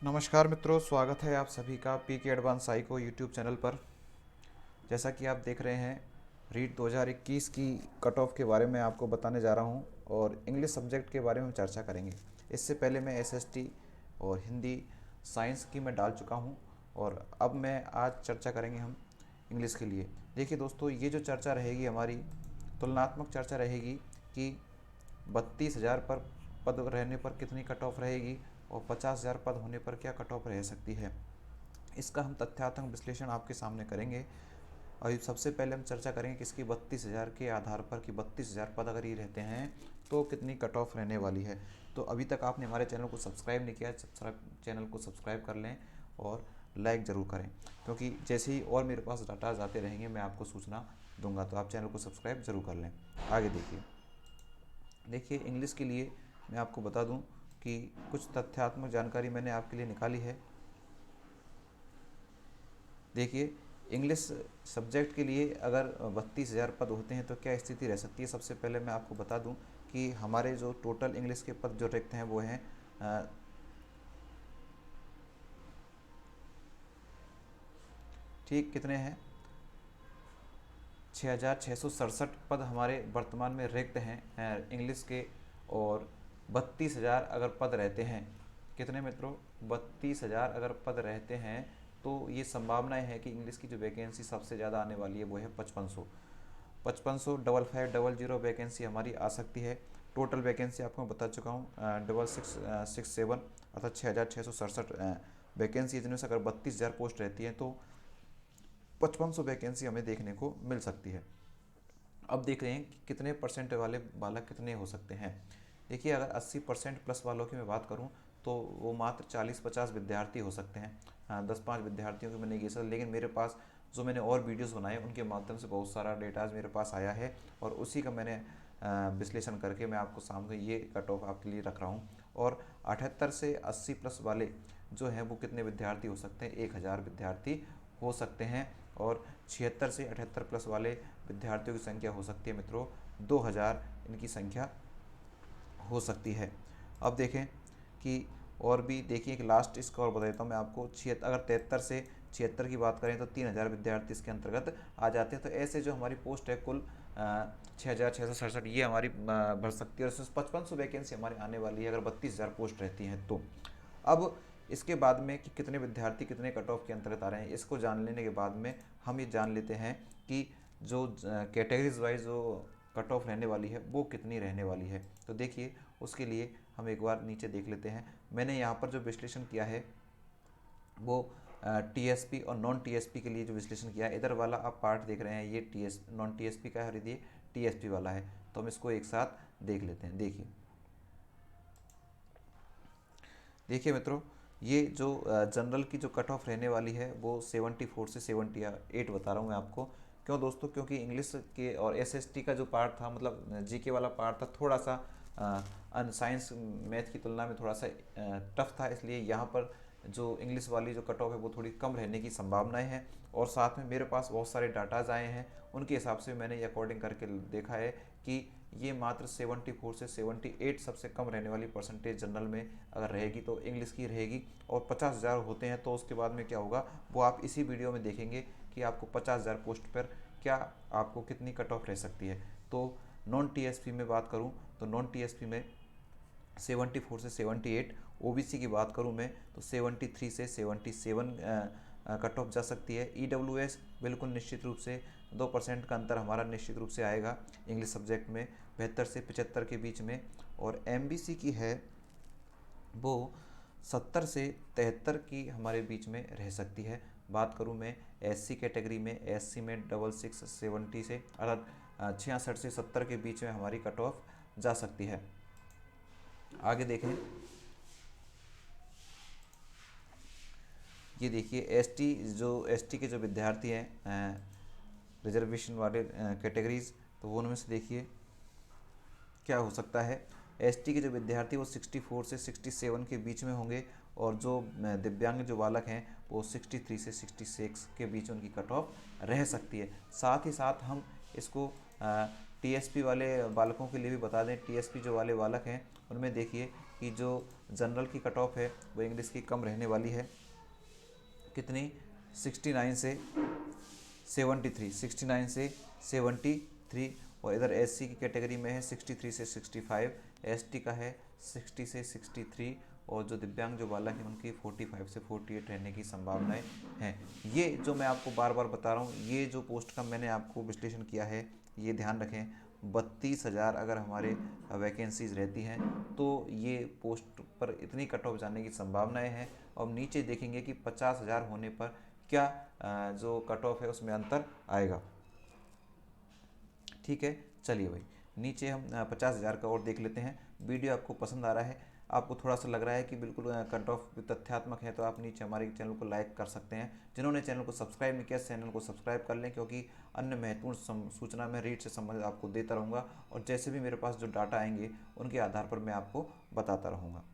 नमस्कार मित्रों, स्वागत है आप सभी का पी के एडवांस साइको यूट्यूब चैनल पर। जैसा कि आप देख रहे हैं, रीट 2021 की कट ऑफ के बारे में आपको बताने जा रहा हूं और इंग्लिश सब्जेक्ट के बारे में चर्चा करेंगे। इससे पहले मैं एसएसटी और हिंदी साइंस की मैं डाल चुका हूं और अब मैं आज चर्चा करेंगे हम इंग्लिश के लिए। देखिए दोस्तों, ये जो चर्चा रहेगी हमारी तुलनात्मक चर्चा रहेगी कि 32,000 पर पद रहने पर कितनी कट ऑफ रहेगी और 50,000 पद होने पर क्या कट ऑफ रह सकती है। इसका हम तथ्यात्मक विश्लेषण आपके सामने करेंगे। और सबसे पहले हम चर्चा करेंगे कि इसकी 32,000 के आधार पर कि 32,000 पद अगर ये रहते हैं तो कितनी कट ऑफ रहने वाली है। तो अभी तक आपने हमारे चैनल को सब्सक्राइब नहीं किया, चैनल को सब्सक्राइब कर लें और लाइक ज़रूर करें, क्योंकि जैसे ही और मेरे पास डाटाज आते रहेंगे मैं आपको सूचना दूंगा। तो आप चैनल को सब्सक्राइब ज़रूर कर लें। आगे देखिए इंग्लिश के लिए मैं आपको बता दूं कि कुछ तथ्यात्मक जानकारी मैंने आपके लिए निकाली है। देखिए, इंग्लिश सब्जेक्ट के लिए अगर 32,000 पद होते हैं तो क्या स्थिति रह सकती है। सबसे पहले मैं आपको बता दूं कि हमारे जो टोटल इंग्लिश के पद जो रिक्त हैं वो हैं ठीक कितने हैं, 6,667 पद हमारे वर्तमान में रिक्त हैं इंग्लिश के। और 32,000 अगर पद रहते हैं, कितने मित्रों, 32,000 अगर पद रहते हैं तो ये संभावनाएं हैं कि इंग्लिश की जो वैकेंसी सबसे ज़्यादा आने वाली है वो है 5500 5500 वैकेंसी हमारी आ सकती है। टोटल वैकेंसी आपको मैं बता चुका हूँ 6667 अर्थात 6,667 वैकेंसी। जिनमें से अगर 32,000 पोस्ट रहती हैं तो 5500 वैकेंसी हमें देखने को मिल सकती है। अब देख रहे हैं कि कितने परसेंट वाले बालक कितने हो सकते हैं। देखिए, अगर 80% प्लस वालों की मैं बात करूं तो वो मात्र 40-50 विद्यार्थी हो सकते हैं। हाँ, 10-5 विद्यार्थियों की मैंने ये सब, लेकिन मेरे पास जो मैंने और वीडियोस बनाए उनके माध्यम से बहुत सारा डेटाज मेरे पास आया है और उसी का मैंने विश्लेषण करके मैं आपको सामने ये कट ऑफ आपके लिए रख रहा हूँ। और 78 से 80 प्लस वाले जो हैं वो कितने विद्यार्थी हो सकते हैं, 1,000 विद्यार्थी हो सकते हैं। और 76 से 78 प्लस वाले विद्यार्थियों की संख्या हो सकती है मित्रों 2,000 इनकी संख्या हो सकती है। अब देखें कि और भी देखिए कि लास्ट इसका और बता देता हूँ मैं आपको। 76 अगर 73 से 76 की बात करें तो 3,000 विद्यार्थी इसके अंतर्गत आ जाते हैं। तो ऐसे जो हमारी पोस्ट है कुल 6,667 ये हमारी भर सकती है और इसमें 5500 वैकेंसी हमारी आने वाली है अगर 32,000 पोस्ट रहती हैं तो। अब इसके बाद में कि कितने विद्यार्थी कितने कट ऑफ के अंतर्गत आ रहे हैं, इसको जान लेने के बाद में हम ये जान लेते हैं कि जो कैटेगरीज वाइज जो कट ऑफ रहने वाली है वो कितनी रहने वाली है। तो देखिए, उसके लिए हम एक बार नीचे देख लेते हैं। मैंने यहाँ पर जो विश्लेषण किया है वो टीएसपी और नॉन टीएसपी के लिए जो विश्लेषण किया है। इधर वाला आप पार्ट देख रहे हैं, ये नॉन टीएसपी का है और ये टीएसपी वाला है। तो हम इसको एक साथ देख लेते हैं। देखिए मित्रों, ये जो जनरल की जो कट ऑफ रहने वाली है वो 74 से 78 बता रहा हूँ मैं आपको। क्यों दोस्तों, क्योंकि इंग्लिश के और एसएसटी का जो पार्ट था, मतलब जीके वाला पार्ट था, थोड़ा सा साइंस मैथ की तुलना में थोड़ा सा टफ था, इसलिए यहाँ पर जो इंग्लिश वाली जो कट ऑफ है वो थोड़ी कम रहने की संभावनाएं हैं। और साथ में मेरे पास बहुत सारे डाटाज आए हैं, उनके हिसाब से मैंने ये अकॉर्डिंग करके देखा है कि ये मात्र 74 से 78 सबसे कम रहने वाली परसेंटेज जनरल में अगर रहेगी तो इंग्लिश की रहेगी। और 50,000 होते हैं तो उसके बाद में क्या होगा वो आप इसी वीडियो में देखेंगे कि आपको 50,000 पोस्ट पर क्या आपको कितनी कट ऑफ रह सकती है। तो नॉन टीएसपी में बात करूं तो नॉन टीएसपी में 74 से 78, ओबीसी की बात करूं मैं तो 73 से 77 कट ऑफ जा सकती है। ईडब्ल्यूएस बिल्कुल निश्चित रूप से 2% का अंतर हमारा निश्चित रूप से आएगा इंग्लिश सब्जेक्ट में, 72 से 75 के बीच में। और एमबीसी की है वो 70 से 73 की हमारे बीच में रह सकती है। बात करूं मैं एससी कैटेगरी में, एससी में 6670 से अर्थात 66 से 70 के बीच में हमारी कट ऑफ जा सकती है। आगे देखें, ये देखिए एसटी के जो विद्यार्थी हैं रिजर्वेशन वाले कैटेगरीज, तो वो उनमें से देखिए क्या हो सकता है। एसटी के जो विद्यार्थी वो 64 से 67 के बीच में होंगे और जो दिव्यांग जो बालक हैं वो 63 से 66 के बीच उनकी कट ऑफ रह सकती है। साथ ही साथ हम इसको टीएसपी वाले बालकों के लिए भी बता दें। टीएसपी जो वाले बालक हैं उनमें देखिए कि जो जनरल की कट ऑफ है वो इंग्लिश की कम रहने वाली है, कितनी, 69 से 73, 69 से 73। और इधर एससी की कैटेगरी में है 63 से 65, एसटी का है 60 से 63, और जो दिव्यांग जो बालक हैं उनकी 45 से 48 रहने की संभावनाएं हैं। ये जो मैं आपको बार बार बता रहा हूँ, ये जो पोस्ट का मैंने आपको विश्लेषण किया है, ये ध्यान रखें, 32,000 अगर हमारे वैकेंसीज रहती हैं तो ये पोस्ट पर इतनी कट ऑफ जाने की संभावनाएं हैं। और नीचे देखेंगे कि 50,000 होने पर क्या जो कट ऑफ है उसमें अंतर आएगा। ठीक है, चलिए भाई नीचे हम 50,000 का और देख लेते हैं। वीडियो आपको पसंद आ रहा है, आपको थोड़ा सा लग रहा है कि बिल्कुल कट ऑफ तथ्यात्मक है, तो आप नीचे हमारे चैनल को लाइक कर सकते हैं। जिन्होंने चैनल को सब्सक्राइब नहीं किया, चैनल को सब्सक्राइब कर लें, क्योंकि अन्य महत्वपूर्ण सूचना मैं रीट से संबंधित आपको देता रहूँगा, और जैसे भी मेरे पास जो डाटा आएंगे उनके आधार पर मैं आपको बताता रहूँगा।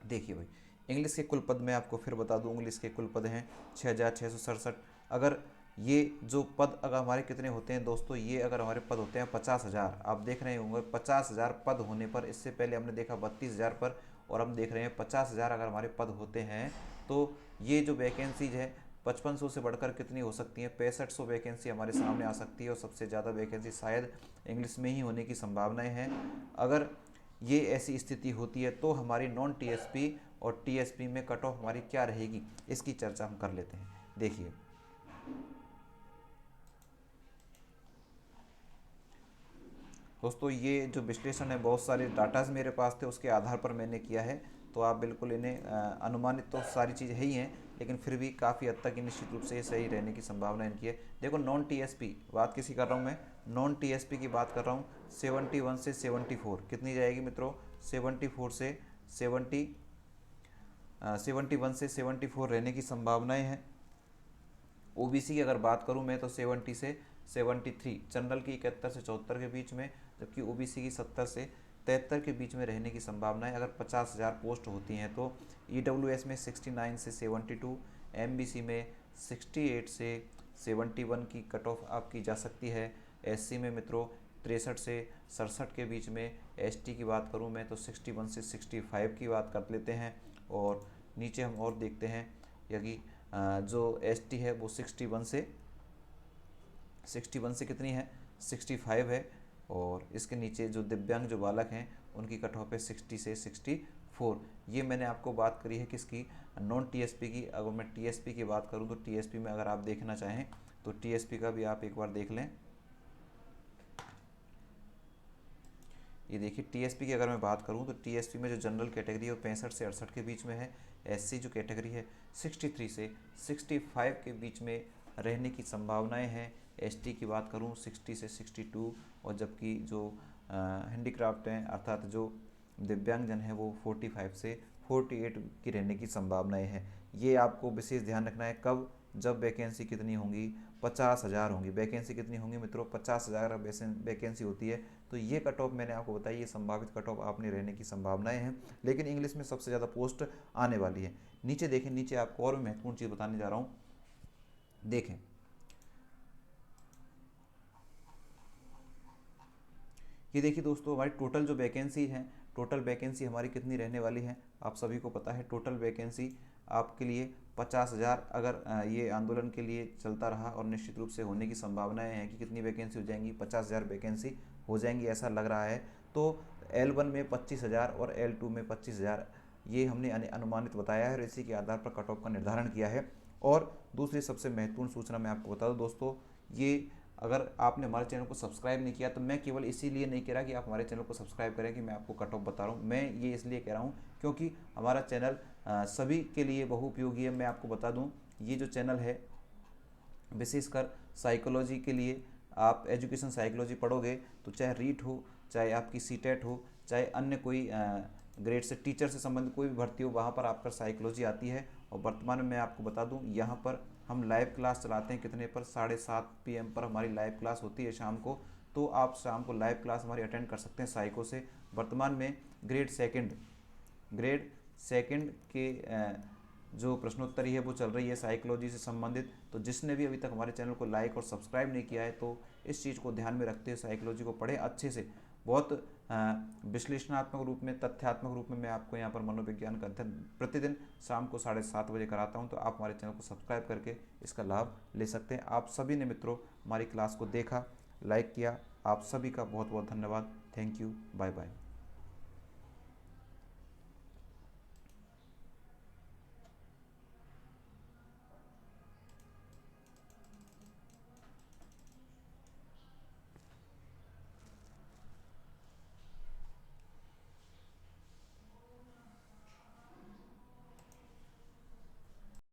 देखिए भाई, इंग्लिश के कुल पद मैं आपको फिर बता दूँ, इंग्लिश के कुल पद हैं 6,667। अगर ये जो पद अगर हमारे कितने होते हैं दोस्तों, ये अगर हमारे पद होते हैं 50,000, आप देख रहे होंगे 50,000 पद होने पर, इससे पहले हमने देखा 32,000 पर, और हम देख रहे हैं 50,000 अगर हमारे पद होते हैं तो ये जो वैकेंसीज है 5500 से बढ़कर कितनी हो सकती हैं, 6500 वैकेंसी हमारे सामने आ सकती है, और सबसे ज़्यादा वैकेंसी शायद इंग्लिश में ही होने की संभावनाएं हैं। अगर ये ऐसी स्थिति होती है तो हमारी नॉन टीएसपी और टीएसपी में कट ऑफ हमारी क्या रहेगी, इसकी चर्चा हम कर लेते हैं। देखिए दोस्तों, ये जो विश्लेषण है बहुत सारे डाटाज मेरे पास थे, उसके आधार पर मैंने किया है, तो आप बिल्कुल इन्हें अनुमानित तो सारी चीज़ें ही हैं, लेकिन फिर भी काफ़ी हद तक निश्चित रूप से ये सही रहने की संभावना इनकी है। देखो नॉन टीएसपी बात किसी कर रहा हूँ मैं, नॉन टीएसपी की बात कर रहा हूँ, 71 से 74 कितनी जाएगी मित्रों, 74 से 71 से 74 रहने की संभावनाएं हैं। ओबीसी की अगर बात करूं मैं तो 70 से 73, जनरल की 71 से 74 के बीच में, जबकि ओबीसी की 70 से 73 के बीच में रहने की संभावना है। अगर 50,000 पोस्ट होती हैं तो ईडब्ल्यूएस में 69 से 72, एमबीसी में 68 से 71 की कट ऑफ आपकी जा सकती है। एससी में मित्रों 63 से 67 के बीच में, एसटी की बात करूं मैं तो 61 से 65 की बात कर लेते हैं। और नीचे हम और देखते हैं यदि जो एसटी है वो 61 से कितनी है, 65 है। और इसके नीचे जो दिव्यांग जो बालक हैं उनकी कट ऑफ है 60 से 64। ये मैंने आपको बात करी है किसकी, नॉन टीएसपी की। अगर मैं टीएसपी की बात करूं तो टीएसपी में अगर आप देखना चाहें तो टीएसपी का भी आप एक बार देख लें। ये देखिए टीएसपी की अगर मैं बात करूं तो टीएसपी में जो जनरल कैटेगरी है वो 65 से 68 के बीच में है। एससी जो कैटेगरी है 63 से 65 के बीच में रहने की संभावनाएं हैं। एसटी की बात करूं 60 से 62, और जबकि जो हैंडीक्राफ्ट हैं अर्थात जो दिव्यांगजन है वो 45 से 48 की रहने की संभावनाएं हैं। ये आपको विशेष ध्यान रखना है कब, जब वैकेंसी कितनी होंगी, 50,000 होंगी। वैकेंसी कितनी होंगी मित्रों, 50,000 वैकेंसी होती है, तो ये कट ऑफ मैंने आपको बताई, ये संभावित कट ऑफ आपने रहने की संभावनाएं हैं। लेकिन इंग्लिश में सबसे ज़्यादा पोस्ट आने वाली है। नीचे देखें, नीचे आपको और भी महत्वपूर्ण चीज़ बताने जा रहा हूँ, देखें ये देखिए दोस्तों, हमारी टोटल जो वैकेंसी है, टोटल वैकेंसी हमारी कितनी रहने वाली है, आप सभी को पता है। टोटल वैकेंसी आपके लिए 50,000 अगर ये आंदोलन के लिए चलता रहा, और निश्चित रूप से होने की संभावनाएं हैं कि कितनी वैकेंसी हो जाएंगी, 50,000 वैकेंसी हो जाएंगी ऐसा लग रहा है। तो L1 में 25,000 और L2 में 25,000 ये हमने अनुमानित बताया है, और इसी के आधार पर कट ऑफ का निर्धारण किया है। और दूसरी सबसे महत्वपूर्ण सूचना मैं आपको बता दूं दोस्तों, ये अगर आपने हमारे चैनल को सब्सक्राइब नहीं किया तो मैं केवल इसीलिए नहीं कह रहा कि आप हमारे चैनल को सब्सक्राइब करें कि मैं आपको कट ऑफ बता रहा हूँ, मैं ये इसलिए कह रहा हूँ क्योंकि हमारा चैनल सभी के लिए बहुउपयोगी है। मैं आपको बता दूँ, ये जो चैनल है विशेषकर साइकोलॉजी के लिए, आप एजुकेशन साइकोलॉजी पढ़ोगे तो चाहे रीट हो, चाहे आपकी सीटेट हो, चाहे अन्य कोई ग्रेड से टीचर से संबंधित कोई भी भर्ती हो, वहाँ पर आपका साइकोलॉजी आती है। और वर्तमान में मैं आपको बता दूँ, यहाँ पर हम लाइव क्लास चलाते हैं कितने पर, 7:30 PM पर हमारी लाइव क्लास होती है शाम को। तो आप शाम को लाइव क्लास हमारी अटेंड कर सकते हैं साइको से। वर्तमान में ग्रेड सेकंड के जो प्रश्नोत्तरी है वो चल रही है साइकोलॉजी से संबंधित। तो जिसने भी अभी तक हमारे चैनल को लाइक और सब्सक्राइब नहीं किया है तो इस चीज़ को ध्यान में रखते हुए साइकोलॉजी को पढ़ें अच्छे से। बहुत विश्लेषणात्मक रूप में, तथ्यात्मक रूप में मैं आपको यहाँ पर मनोविज्ञान का अध्ययन प्रतिदिन शाम को 7:30 बजे कराता हूँ। तो आप हमारे चैनल को सब्सक्राइब करके इसका लाभ ले सकते हैं। आप सभी ने मित्रों हमारी क्लास को देखा, लाइक किया, आप सभी का बहुत बहुत धन्यवाद। Thank you, bye bye.